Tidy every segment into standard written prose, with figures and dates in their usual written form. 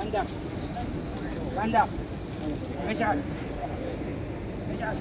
عندك عندك اجعل اجعل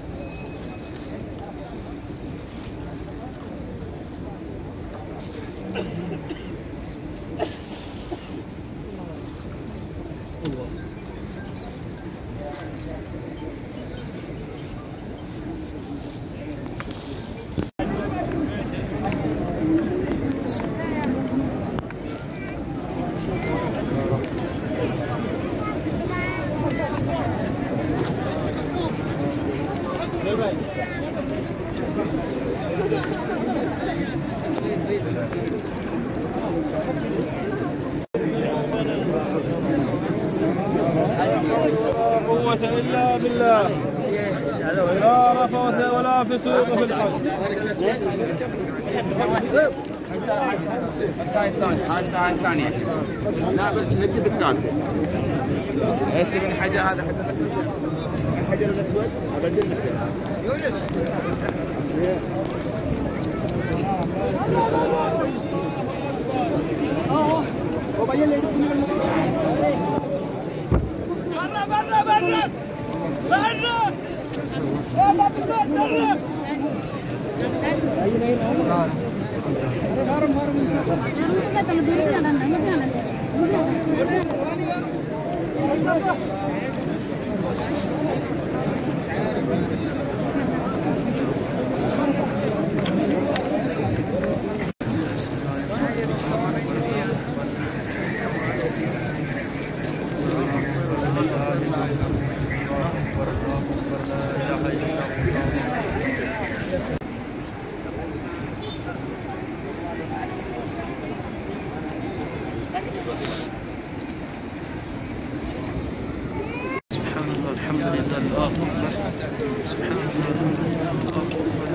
قوة إلا بالله لا رفث ولا فسوق في الأرض. هاي الساعة الثانية. لا بس نكتب الثالثة. هسه من الحجر هذا حجر الأسود. الحجر الأسود أبدل لك بس. يونس. برا برا برا برا سبحان الله الحمد لله الله أكبر. سبحان الله الحمد لله الله أكبر. سبحان الله الحمد لله الله أكبر.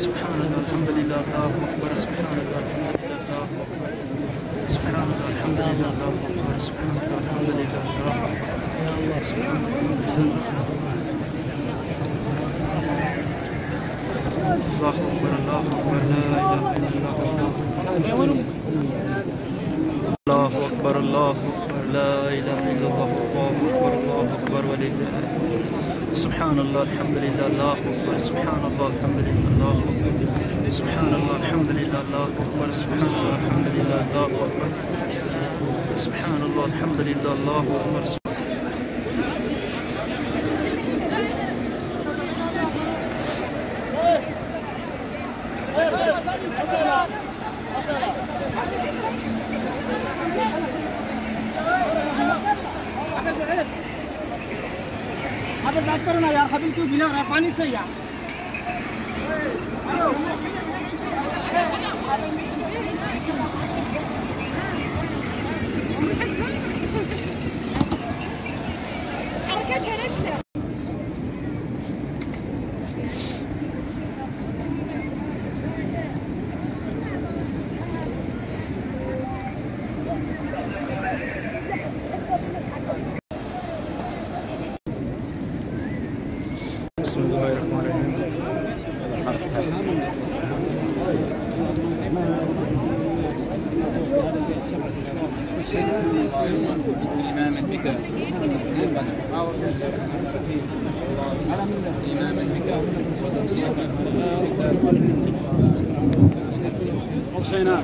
سبحان الله الحمد لله الله أكبر. سبحان الله الحمد لله الله أكبر. سبحان الله الحمد لله الله أكبر. سبحان الله الحمد لله الله أكبر. يا الله سبحان الله أكبر الله أكبر لا إله إلا الله الله أكبر الله أكبر لا إله إلا الله الله أكبر ولله سبحان الله الحمد لله الله أكبر. سبحان الله الحمد لله الله أكبر. سبحان الله الحمد لله الله أكبر. سبحان الله الحمد لله الله أكبر. سبحان الله الحمد لله الله أكبر. अब बात करो ना यार हबीब क्यों गिला रहा है पानी से यार بسم الله الرحمن الرحيم. إمام البكاء إمام البكاء حسينا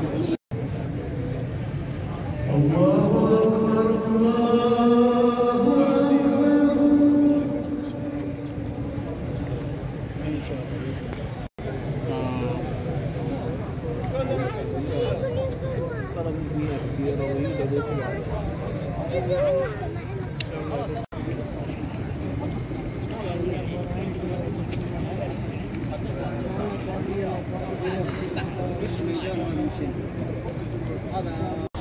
هذا